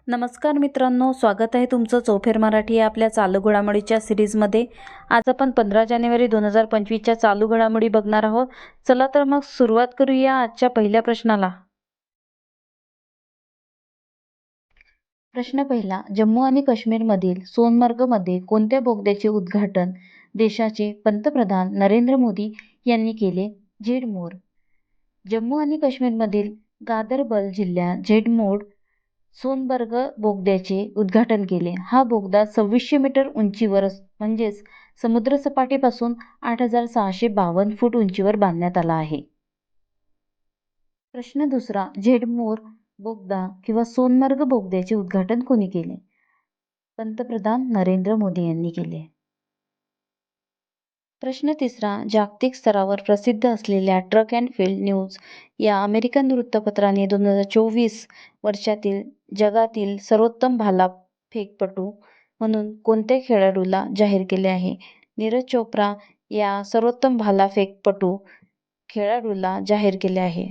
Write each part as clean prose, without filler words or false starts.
नमस्कार मित्रांनो, स्वागत आहे तुमचं चौफेर मराठी या आपल्या चालू घडामोडीच्या सिरीजमध्ये। आज आपण 15 जानेवारी 2025च्या चालू घडामोडी बघणार आहोत। चला तर मग सुरुवात करूया आजच्या पहिल्या प्रश्नाला। प्रश्न पहिला, जम्मू आणि काश्मीरमधील सोनमर्गमध्ये कोणत्या बोगद्याचे उद्घाटन देशाचे पंतप्रधान नरेंद्र मोदी यांनी केले? झेडमोड। जम्मू आणि काश्मीरमधील गादरबल जिल्ह्यात झेडमोड सोनबर्ग बोगद्याचे उद्घाटन केले। हा बोगदा 2600 मीटर उंचीवर म्हणजेच समुद्रसपाटीपासून 8652 फूट उंचीवर बांधण्यात आला आहे। प्रश्न दुसरा, झेडमोर बोगदा किंवा सोनमर्ग बोगद्याचे उद्घाटन कोणी केले? पंतप्रधान नरेंद्र मोदी यांनी केले। प्रश्न तिसरा, जागतिक स्तरावर प्रसिद्ध असलेल्या ट्रॅक अँड फील्ड न्यूज या अमेरिकन वृत्तपत्राने 2024 वर्षातील जगातील सर्वोत्तम भालाफेकपटू म्हणून कोणत्या खेळाडूला जाहीर केले आहे? नीरज चोप्रा या सर्वोत्तम भालाफेकपटू खेळाडूला जाहीर केले आहे।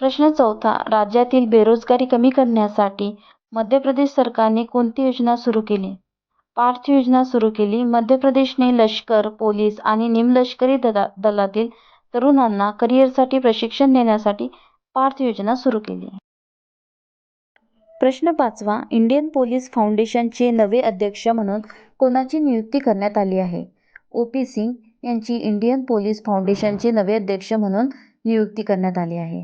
प्रश्न चौथा, राज्यातील बेरोजगारी कमी करण्यासाठी मध्य प्रदेश सरकारने कोणती योजना सुरू केली? पार्थ योजना सुरू केली। मध्य प्रदेशने लष्कर, पोलीस आणि निमलष्करी दलातील तरुणांना करिअरसाठी प्रशिक्षण देण्यासाठी पार्थ योजना सुरू केली। प्रश्न पाचवा, इंडियन पोलीस फाउंडेशनचे नवे अध्यक्ष म्हणून कोणाची नियुक्ती करण्यात आली आहे? OP सिंग यांची इंडियन पोलीस फाउंडेशनचे नवे अध्यक्ष म्हणून नियुक्ती करण्यात आली आहे।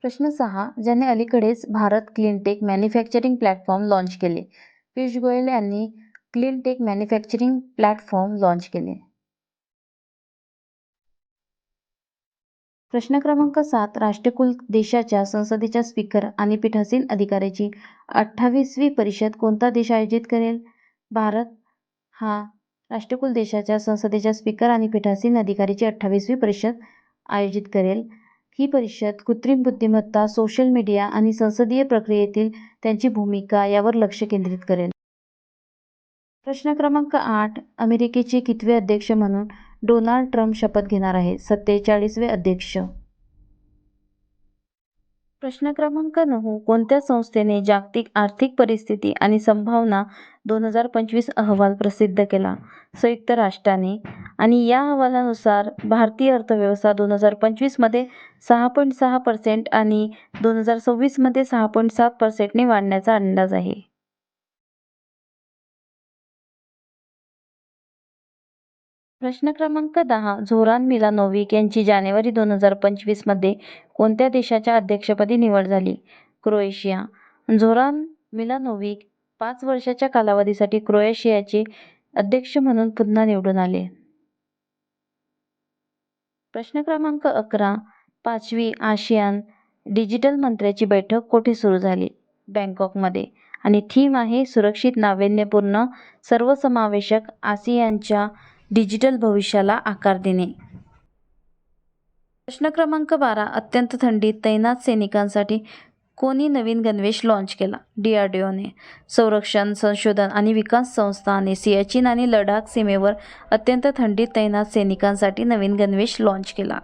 प्रश्न 6, ज्याने अलीकडेच Bharat cleantech manufacturing platform launch केले? पीयूष गोयल यांनी क्लीनटेक मॅन्युफॅक्चरिंग प्लॅटफॉर्म लॉन्च केले। प्रश्न क्रमांक 7, राष्ट्रकुल देशाच्या संसदेच्या स्पीकर आणि पीठासीन अधिकाऱ्याची 28वी परिषद कोणता देश आयोजित करेल? भारत हा राष्ट्रकुल देशाच्या संसदेच्या स्पीकर आणि पीठासीन अधिकाऱ्याची 28वी परिषद आयोजित करेल। ही परिषद कृत्रिम बुद्धिमत्ता, सोशल मीडिया आणि संसदीय प्रक्रियेतील त्यांची भूमिका यावर लक्ष केंद्रित करेल। प्रश्न क्रमांक 8, अमेरिकेचे कितवे अध्यक्ष म्हणून डोनाल्ड ट्रम्प शपथ घेणार आहेत? 47वे अध्यक्ष। प्रश्न क्रमांक 9, कोणत्या संस्थेने जागतिक आर्थिक परिस्थिती आणि संभावना 2025 अहवाल प्रसिद्ध केला? संयुक्त राष्ट्राने। आणि या अहवालानुसार भारतीय अर्थव्यवस्था 2025 मध्ये 6.6% आणि 2026 मध्ये 6.7% वाढण्याचा अंदाज आहे। प्रश्न क्रमांक 10, झोरान मिलानोव्हिक यांची जानेवारी 2025 मध्ये कोणत्या देशाच्या अध्यक्षपदी निवड झाली? क्रोएशिया। झोरान मिलानोव्हिक 5 वर्षाच्या कालावधीसाठी क्रोएशियाचे अध्यक्ष म्हणून पुन्हा निवडून आले। प्रश्न क्रमांक 11, 5वी आसियान डिजिटल मंत्र्यांची बैठक कोठे सुरू झाली? बँकॉकमध्ये। आणि थीम आहे सुरक्षित, नाविन्यपूर्ण, सर्वसमावेशक आसियानच्या डिजिटल भविष्याला आकार देणे। प्रश्न क्रमांक 12, अत्यंत थंडीत तैनात सैनिकांसाठी कोणी नवीन गणवेश लॉन्च केला? DRDOने। संरक्षण संशोधन आणि विकास संस्थाने सियाचीन आणि लडाख सीमेवर अत्यंत थंडीत तैनात सैनिकांसाठी नवीन गणवेश लॉन्च केला।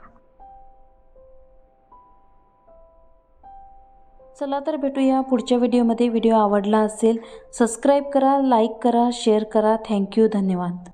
चला तर भेटूया पुढच्या व्हिडिओमध्ये। व्हिडिओ आवडला असेल सबस्क्राईब करा, लाईक करा, शेअर करा। थँक्यू, धन्यवाद।